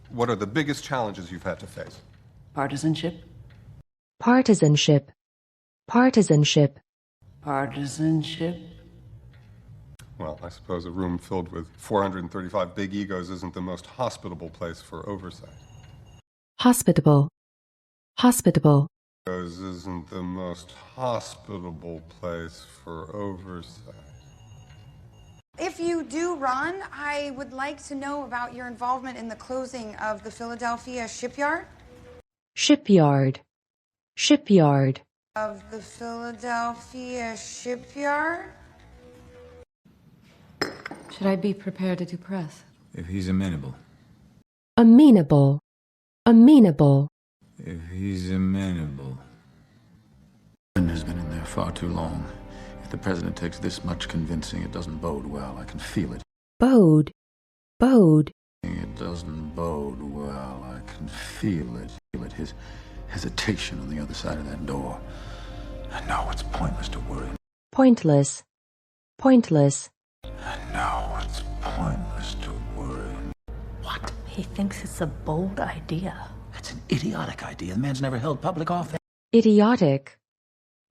What are the biggest challenges you've had to face? Partisanship. Partisanship. Partisanship. Partisanship. Well, I suppose a room filled with 435 big egos isn't the most hospitable place for oversight. Hospitable. Hospitable. Egos isn't the most hospitable place for oversight. If you do run, I would like to know about your involvement in the closing of the Philadelphia shipyard. Shipyard. Shipyard. Of the Philadelphia shipyard. Should I be prepared to do press? If he's amenable. Amenable. Amenable. If he's amenable. Has been in there far too long. If the president takes this much convincing, it doesn't bode well. I can feel it. Bode. Bode. It doesn't bode well. I can feel it. His hesitation on the other side of that door. I know it's pointless to worry. Pointless. Pointless. I know it's pointless to worry. What? He thinks it's a bold idea. That's an idiotic idea. The man's never held public office. Idiotic.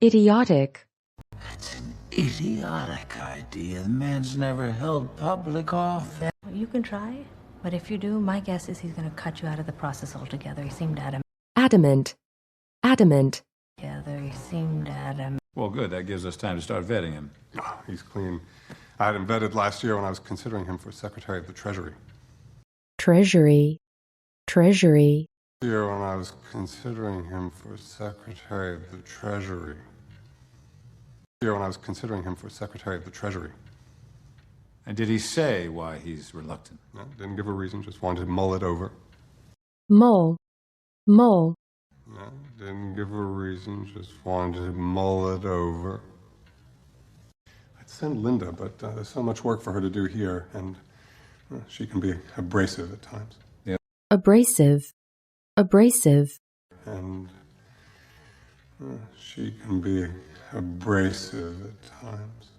Idiotic. That's an idiotic idea. The man's never held public office. Well, you can try, but if you do, my guess is he's going to cut you out of the process altogether. He seemed adamant. Adamant. Adamant. He seemed adamant. Well, good. That gives us time to start vetting him. Oh, he's clean. I had him vetted last year when I was considering him for Secretary of the Treasury. Treasury. Treasury. Year when I was considering him for Secretary of the Treasury. Year when I was considering him for Secretary of the Treasury. And did he say why he's reluctant? No, didn't give a reason, just wanted to mull it over. Mull. Mull. No, didn't give a reason, just wanted to mull it over. I'd send Linda, but there's so much work for her to do here, and she can be abrasive at times. Yeah. Abrasive. Abrasive. And she can be abrasive at times.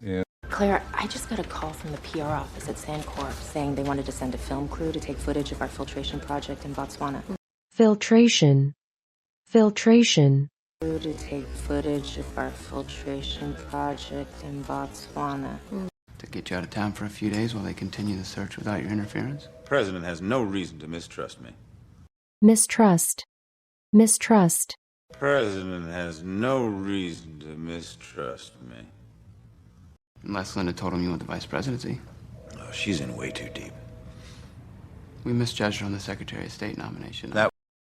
Yeah. Claire, I just got a call from the PR office at Sandcorp saying they wanted to send a film crew to take footage of our filtration project in Botswana. Filtration. Filtration. To take footage of our filtration project in Botswana. To get you out of town for a few days while they continue the search without your interference? The president has no reason to mistrust me. Mistrust. Mistrust. The president has no reason to mistrust me. Unless Linda told him you want the vice presidency. Oh, she's in way too deep. We misjudged her on the Secretary of State nomination.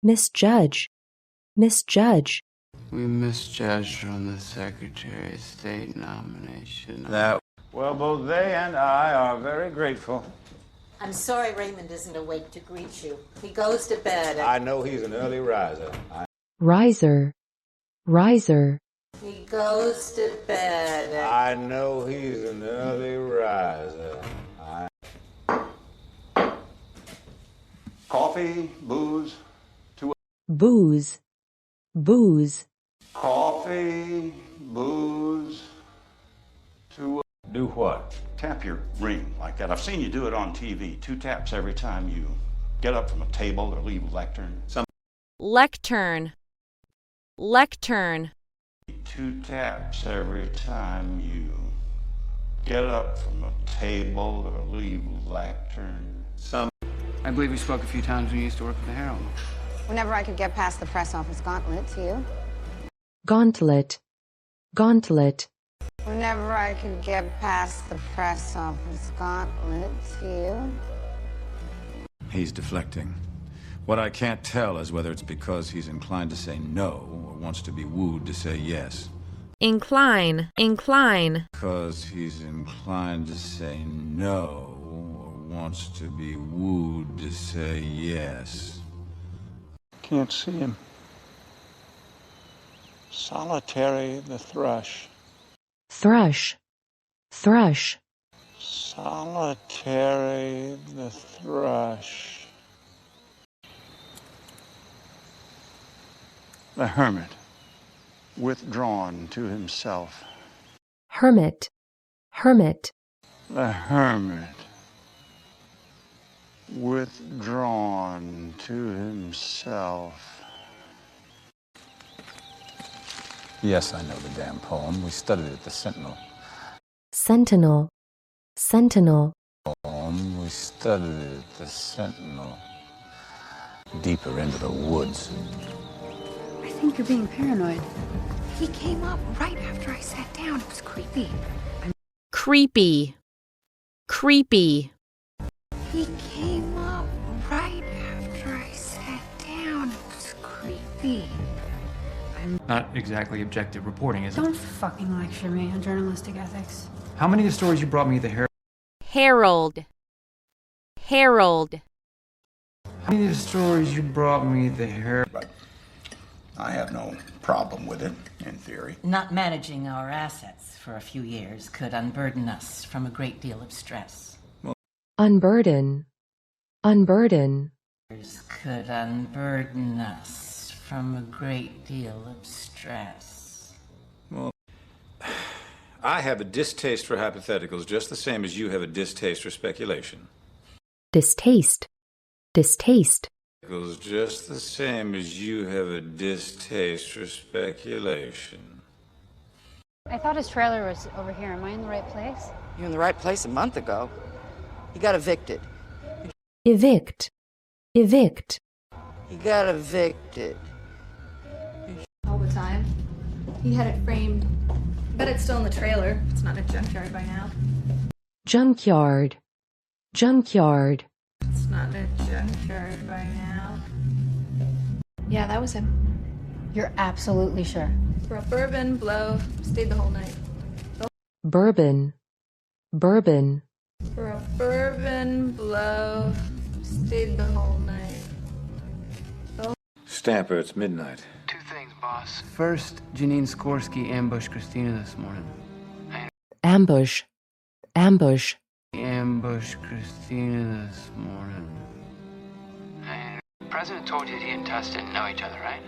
Misjudge. Misjudge. We misjudged her on the Secretary of State nomination. Well, both they and I are very grateful. I'm sorry Raymond isn't awake to greet you. He goes to bed. I know he's an early riser. Riser. Riser. He goes to bed. I know he's an early riser. Coffee, booze, Booze. Booze. coffee, booze, to Do what? tap your ring like that. I've seen you do it on TV. 2 taps every time you get up from a table or leave a lectern. Lectern. Lectern. 2 taps every time you get up from a table or leave a lectern. I believe we spoke a few times when you used to work at the Herald. Whenever I could get past the press office gauntlet to you. Gauntlet. Gauntlet. Whenever I could get past the press office gauntlet to you. He's deflecting. What I can't tell is whether it's because he's inclined to say no or wants to be wooed to say yes. Incline. Incline. Because he's inclined to say no or wants to be wooed to say yes. Can't see him. Solitary the thrush. Thrush. Thrush. Solitary the thrush. The hermit, withdrawn to himself. Hermit. Hermit. The hermit, withdrawn himself. Yes, I know the damn poem. We studied it at the Sentinel. Sentinel. Sentinel. Poem. We studied it at the Sentinel. Deeper into the woods. I think you're being paranoid. He came up right after I sat down. It was creepy. Creepy. Creepy. He came up right after I sat down. It was creepy. Not exactly objective reporting, is it? Don't fucking lecture me on journalistic ethics. How many of the stories you brought me the Herald. Herald. How many of the stories you brought me the Herald? But I have no problem with it, in theory. Not managing our assets for a few years could unburden us from a great deal of stress. Unburden. Unburden. Could unburden us from a great deal of stress. Well, I have a distaste for hypotheticals just the same as you have a distaste for speculation. Distaste. Distaste. Just the same as you have a distaste for speculation. I thought his trailer was over here. Am I in the right place? You're in the right place a month ago. He got evicted. Evict. Evict. He got evicted. All the time. He had it framed. I bet it's still in the trailer. It's not in a junkyard by now. Junkyard. Junkyard. It's not in a junkyard by now. Yeah, that was him. You're absolutely sure. For a bourbon blow, stayed the whole night. Bourbon. Bourbon. For a bourbon blow, stayed the whole night. Stamper, it's midnight. Two things, boss. First, Janine Skorsky ambushed Christina this morning. Ambush. Ambush. Ambushed Christina this morning. And the president told you he and Tess didn't know each other, right?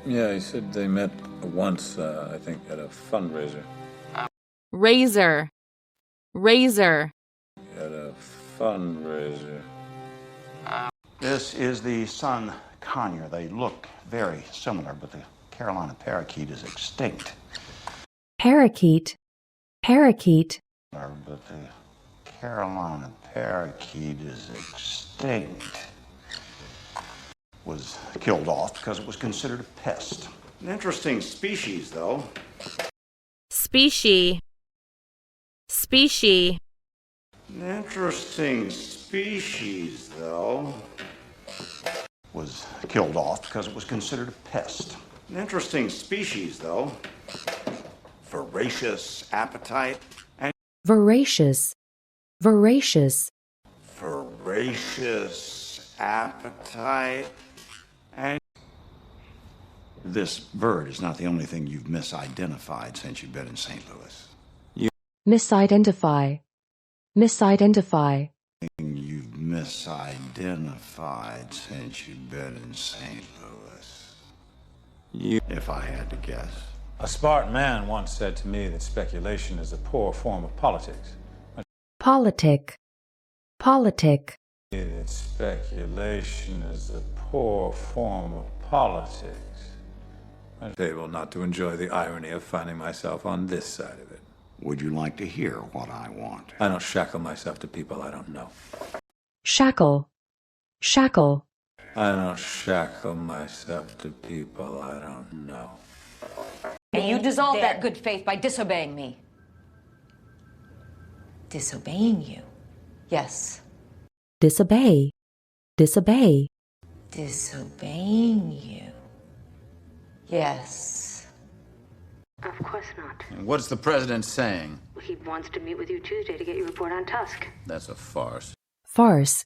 Yeah, he said they met once, I think, at a fundraiser. Razor. Razor. At a fundraiser. This is the son conure. They look very similar, but the Carolina parakeet is extinct. Parakeet. Parakeet. But the Carolina parakeet is extinct. Was killed off because it was considered a pest. An interesting species, though. Species. Species. An interesting species, though. Was killed off because it was considered a pest. An interesting species, though. Voracious appetite. And Voracious. Voracious. voracious appetite. And this bird is not the only thing you've misidentified since you've been in St. Louis. Misidentify. Misidentify. You've misidentified since you've been in St. Louis. If I had to guess. A smart man once said to me that speculation is a poor form of politics. Politic. Politic. That speculation is a poor form of politics. I'm able not to enjoy the irony of finding myself on this side of it. Would you like to hear what I want? I don't shackle myself to people I don't know. Shackle. Shackle. I don't shackle myself to people I don't know. And you dissolve that good faith by disobeying me. Disobeying you? Yes. Disobey. Disobey. Disobeying you? Yes. Of course not. And what's the president saying? He wants to meet with you Tuesday to get your report on Tusk. That's a farce. Farce.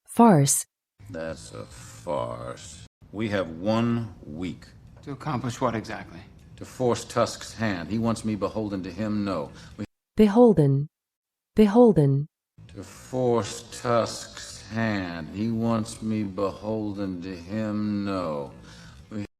Farce. That's a farce. We have 1 week. To accomplish what exactly? To force Tusk's hand. He wants me beholden to him? No. Beholden. Beholden. To force Tusk's hand. He wants me beholden to him? No.